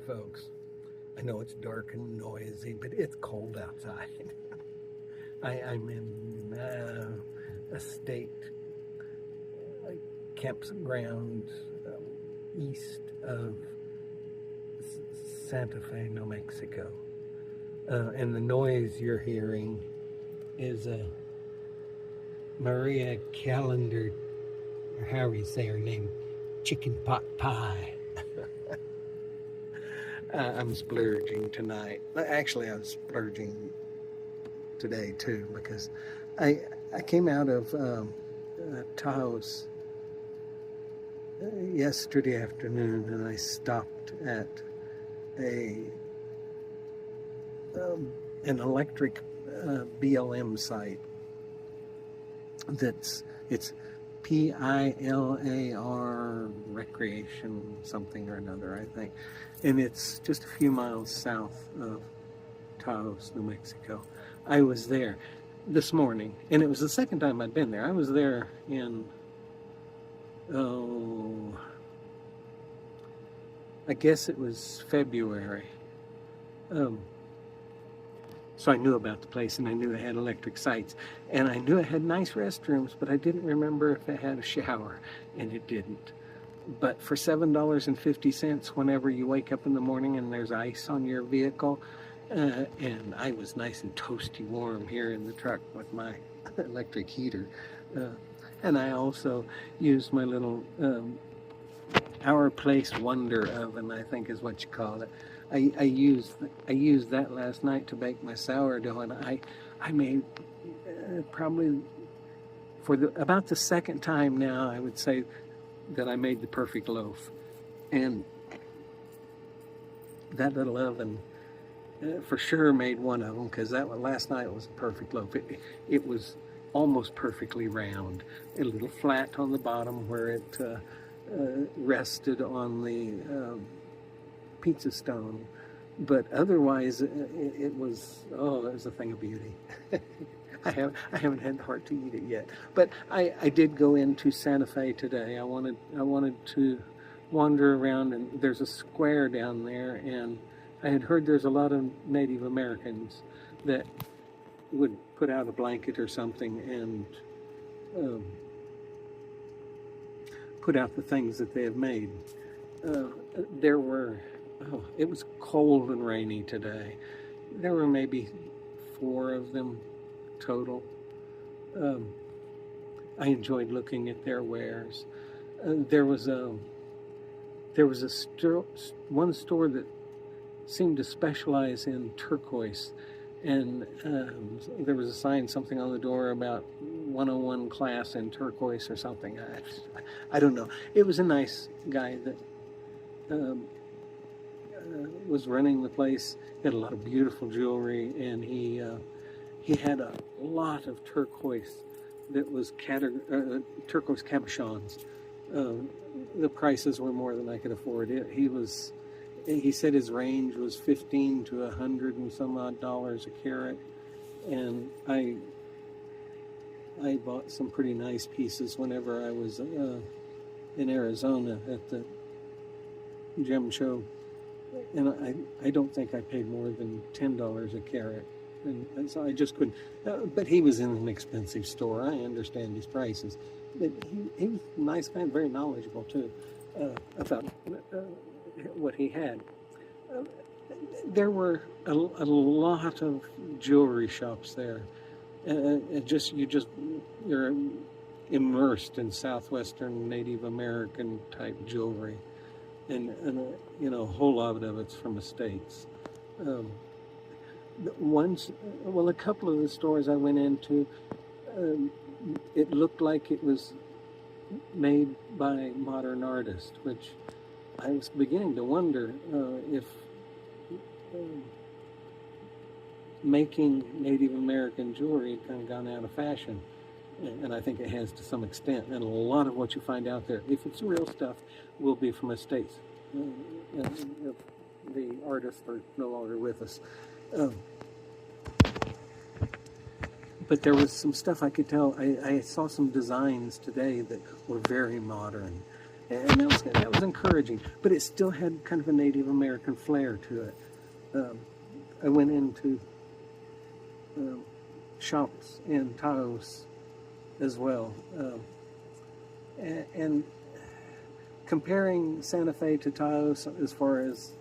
folks. I know it's dark and noisy, but it's cold outside. I'm in a state, campground east of Santa Fe, New Mexico. And the noise you're hearing is Maria Calendar, or however you say her name, chicken pot pie. I'm splurging tonight. Actually, I was splurging today too, because I came out of Taos yesterday afternoon, and I stopped at an electric BLM site. It's PILAR Recreation something or another, I think, and it's just a few miles south of Taos, New Mexico. I was there this morning, and it was the second time I'd been there. I was there in I guess it was February. So I knew about the place, and I knew it had electric sites, and I knew it had nice restrooms, but I didn't remember if it had a shower, and it didn't. But for $7.50, whenever you wake up in the morning and there's ice on your vehicle, and I was nice and toasty warm here in the truck with my electric heater, and I also used my little Our Place Wonder Oven, I think is what you call it. I used that last night to bake my sourdough, and I made probably for about the second time now, I would say that I made the perfect loaf. And that little oven for sure made one of them, because that one last night was a perfect loaf. It was almost perfectly round, a little flat on the bottom where it rested on the pizza stone, but otherwise it was a thing of beauty. I haven't had the heart to eat it yet, but I did go into Santa Fe today. I wanted to wander around, and there's a square down there, and I had heard there's a lot of Native Americans that would put out a blanket or something and put out the things that they have made. It was cold and rainy today. There were maybe 4 of them total. I enjoyed looking at their wares. There was one store that seemed to specialize in turquoise, and there was a sign, something on the door about 101 class in turquoise or something. I don't know. It was a nice guy that was running the place. He had a lot of beautiful jewelry, and he had a lot of turquoise that was turquoise cabochons. The prices were more than I could afford. He said his range was $15 to $100 and some odd dollars a carat, and I bought some pretty nice pieces whenever I was in Arizona at the gem show, and I don't think I paid more than $10 a carat, and so I just couldn't. But he was in an expensive store. I understand his prices, but he was a nice guy, very knowledgeable too about what he had. There were a lot of jewelry shops there. You're immersed in southwestern Native American type jewelry, and a whole lot of it's from the States. A couple of the stores I went into, it looked like it was made by modern artists, which I was beginning to wonder if making Native American jewelry had kind of gone out of fashion, and I think it has to some extent. And a lot of what you find out there, if it's real stuff, will be from the States. The artists are no longer with us. But there was some stuff I could tell. I saw some designs today that were very modern. and that was encouraging. But it still had kind of a Native American flair to it. I went into shops in Taos as well, and comparing Santa Fe to Taos as far as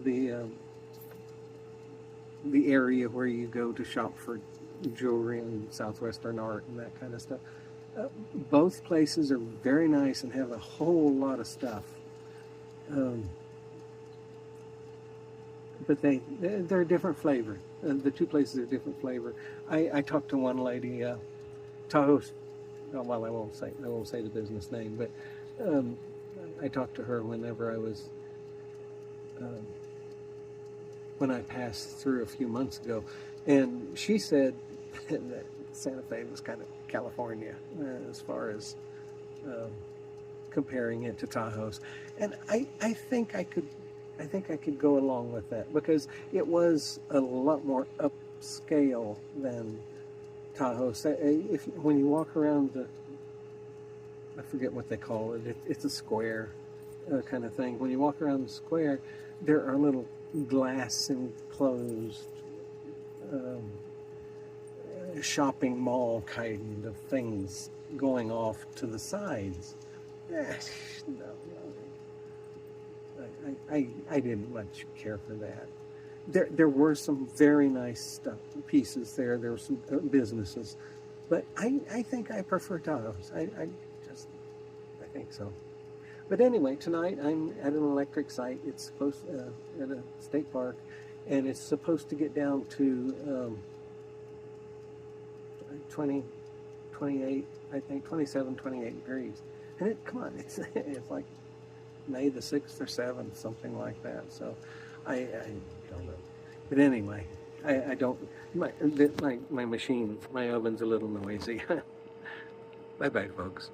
the area where you go to shop for jewelry and Southwestern art and that kind of stuff. Both places are very nice and have a whole lot of stuff. But they're a different flavor. The two places are different flavor. I talked to one lady, Taos. Well, I won't say the business name, but I talked to her whenever I was when I passed through a few months ago, and she said that Santa Fe was kind of California as far as comparing it to Taos, and I think I could go along with that because it was a lot more upscale than Taos. When you walk around I forget what they call it. It's a square kind of thing. When you walk around the square, there are little glass enclosed shopping mall kind of things going off to the sides. No, I didn't much care for that. There were some very nice pieces there. There were some businesses, but I think I prefer Taos. I think so. But anyway, tonight I'm at an electric site. It's supposed at a state park, and it's supposed to get down to 20, 28, I think 27, 28 degrees. And come on, it's like May the 6th or 7th, something like that. So I don't know. But anyway, I don't. My machine, my oven's a little noisy. Bye bye, folks.